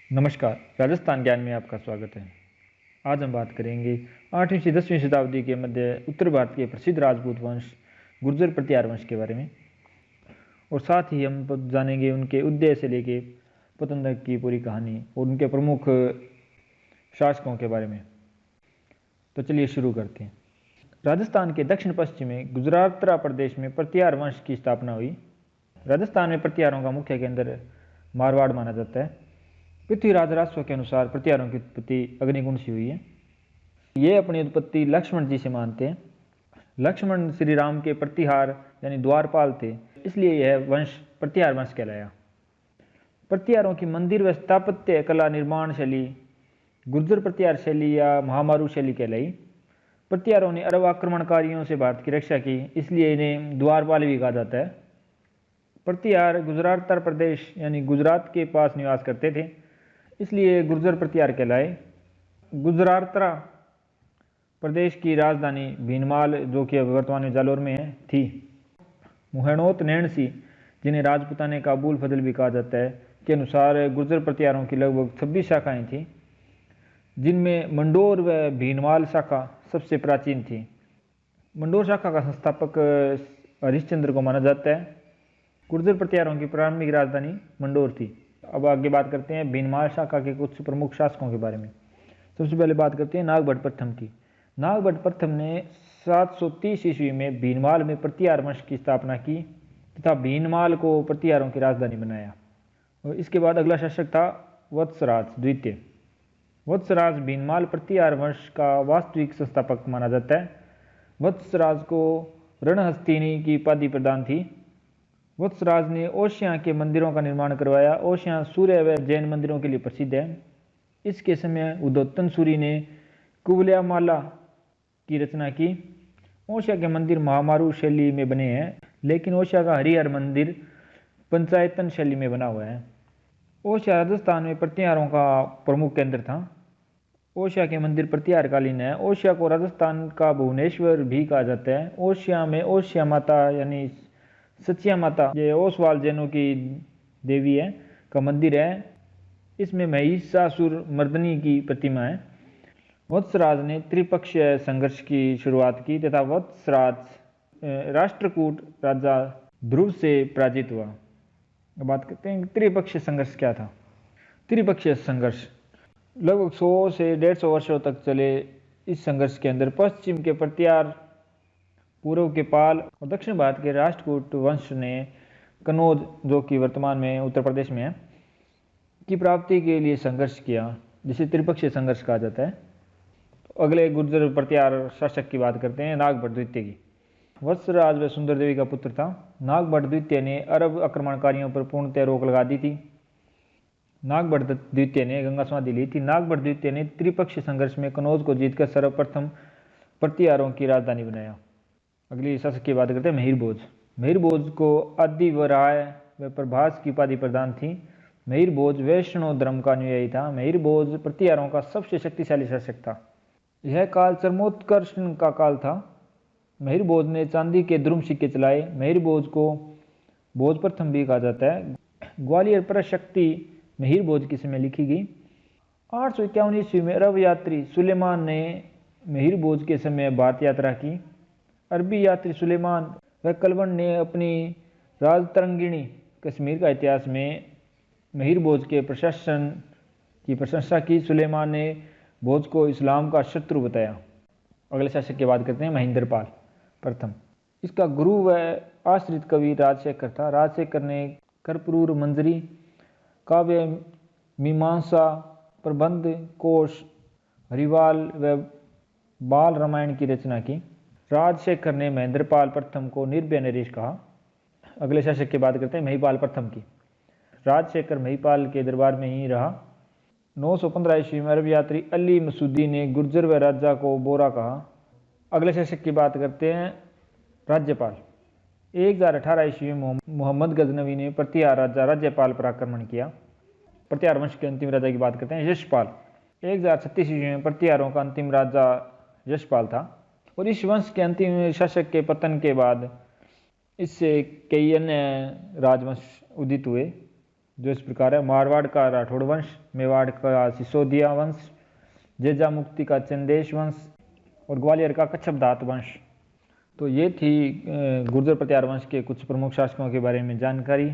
नमस्कार, राजस्थान ज्ञान में आपका स्वागत है। आज हम बात करेंगे 8वीं से 10वीं शताब्दी के मध्य उत्तर भारत के प्रसिद्ध राजपूत वंश गुर्जर प्रतिहार वंश के बारे में, और साथ ही हम जानेंगे उनके उदय से लेके पतन तक की पूरी कहानी और उनके प्रमुख शासकों के बारे में। तो चलिए शुरू करते हैं। राजस्थान के दक्षिण पश्चिम में गुजरातरा प्रदेश में प्रतिहार वंश की स्थापना हुई। राजस्थान में प्रतिहारों का मुख्य केंद्र मारवाड़ माना जाता है। पृथ्वीराज राजस्व के अनुसार प्रतिहारों की उत्पत्ति अग्निकुंड से हुई है। ये अपनी उत्पत्ति लक्ष्मण जी से मानते हैं। लक्ष्मण श्री राम के प्रतिहार यानी द्वारपाल थे, इसलिए यह वंश प्रतिहार वंश कहलाया। प्रतिहारों की मंदिर व स्थापत्य कला निर्माण शैली गुर्जर प्रतिहार शैली या महामारू शैली कहलाई। प्रतिहारों ने अरब आक्रमणकारियों से भारत की रक्षा की, इसलिए इन्हें द्वारपाल भी कहा जाता है। प्रतिहार गुजरात उत्तर प्रदेश यानी गुजरात के पास निवास करते थे, इसलिए गुर्जर प्रतिहार कहलाए। गुजरातरा प्रदेश की राजधानी भीनमाल, जो कि वर्तमान में जालोर में है, थी। मुहैणोत नैणसी, जिन्हें राजपुताने काबुल फजल भी कहा जाता है, के अनुसार गुर्जर प्रतिहारों की लगभग 26 शाखाएं थीं, जिनमें मंडोर व भीनमाल शाखा सबसे प्राचीन थी। मंडोर शाखा का संस्थापक हरिश्चंद्र को माना जाता है। गुर्जर प्रतिहारों की प्रारंभिक राजधानी मंडोर थी। अब आगे बात करते हैं भीनमाल शाखा के कुछ प्रमुख शासकों के बारे में। सबसे पहले बात करते हैं नागभट्ट प्रथम की। नागभट्ट प्रथम ने 730 ईस्वी में भीनमाल में प्रतिहार वंश की स्थापना की तथा भीनमाल को प्रतिहारों की राजधानी बनाया। और इसके बाद अगला शासक था वत्सराज द्वितीय। वत्सराज भीनमाल प्रतिहार वंश का वास्तविक संस्थापक माना जाता है। वत्सराज को रणहस्तिनी की उपाधि प्रदान थी। वत्सराज ने ओशिया के मंदिरों का निर्माण करवाया। ओशिया सूर्य व जैन मंदिरों के लिए प्रसिद्ध है। इसके समय उद्योतन सूरी ने कुवलयामाला की रचना की। ओशिया के मंदिर महामारू शैली में बने हैं, लेकिन ओशिया का हरिहर मंदिर पंचायतन शैली में बना हुआ है। ओशिया राजस्थान में प्रतिहारों का प्रमुख केंद्र था। ओशिया के मंदिर प्रतिहारकालीन है। ओशिया को राजस्थान का भुवनेश्वर भी कहा जाता है। ओशिया में ओशिया माता यानी सचिया माता, ये ओसवाल जैनों की देवी है, का मंदिर है। इसमें महिषासुर मर्दनी की प्रतिमा है। वत्सराज ने त्रिपक्षीय संघर्ष की शुरुआत की तथा वत्सराज राष्ट्रकूट राजा ध्रुव से पराजित हुआ। अब बात करते हैं त्रिपक्षीय संघर्ष क्या था। त्रिपक्षीय संघर्ष लगभग 100 से 150 वर्षों तक चले। इस संघर्ष के अंदर पश्चिम के प्रतिहार, पूर्व के पाल और दक्षिण भारत के राष्ट्रकूट वंश ने कनौज, जो कि वर्तमान में उत्तर प्रदेश में है, की प्राप्ति के लिए संघर्ष किया, जिसे त्रिपक्षीय संघर्ष कहा जाता है। तो अगले गुर्जर प्रतिहार शासक की बात करते हैं नागभट्ट द्वितीय की। वत्सराज व सुंदर देवी का पुत्र था। नागभट्ट द्वितीय ने अरब आक्रमणकारियों पर पूर्णतः रोक लगा दी थी। नागभट्ट द्वितीय ने गंगा समाधि ली थी। नागभट्ट द्वितीय ने त्रिपक्षीय संघर्ष में कनौज को जीतकर सर्वप्रथम प्रतिहारों की राजधानी बनाया। अगली शासक की बात करते हैं महिरभोज। महिरभोज को आदि वराय व प्रभास की उपाधि प्रदान थी। महिरभोज वैष्णव धर्म का अनुयायी था। महिरभोज प्रतिहारों का सबसे शक्तिशाली शासक था। यह काल चरमोत्कर्ष का काल था। महिरभोज ने चांदी के ध्रुव सिक्के चलाए। महिरभोज को भोज प्रथम भी कहा जाता है। ग्वालियर प्रशक्ति महिरभोज के समय लिखी गई। 851 ईस्वी में अरब यात्री सुलेमान ने महिरभोज के समय भारत यात्रा की। अरबी यात्री सुलेमान व कलवन ने अपनी राजतरंगिणी कश्मीर का इतिहास में महिरभोज के प्रशासन की प्रशंसा की। सुलेमान ने भोज को इस्लाम का शत्रु बताया। अगले शासक की बात करते हैं महेंद्रपाल प्रथम। इसका गुरु व आश्रित कवि राजशेखर था। राजशेखर ने कर्पूर मंजरी, काव्य मीमांसा, प्रबंध कोश, हरिवाल व बाल रामायण की रचना की। राजशेखर ने महेंद्रपाल प्रथम को निर्भय नरेश कहा। अगले शासक की बात करते हैं महिपाल प्रथम की। राजशेखर महिपाल के दरबार में ही रहा। 915 ईस्वी में अरब यात्री अली मसूदी ने गुर्जर व राजा को बोरा कहा। अगले शासक की बात करते हैं राज्यपाल। 1018 ईस्वी में मोहम्मद गजनवी ने प्रतिहार राजा राज्यपाल पर आक्रमण किया। प्रतिहार वंश के अंतिम राजा की बात करते हैं यशपाल। 1036 ईस्वी में प्रतिहारों का अंतिम राजा यशपाल था। और इस वंश के अंतिम शासक के पतन के बाद इससे कई अन्य राजवंश उदित हुए, जो इस प्रकार है: मारवाड़ का राठौड़ वंश, मेवाड़ का सिसोदिया वंश, जेजामुक्ति का चंदेश वंश और ग्वालियर का कच्छपदात वंश। तो ये थी गुर्जर प्रतिहार वंश के कुछ प्रमुख शासकों के बारे में जानकारी।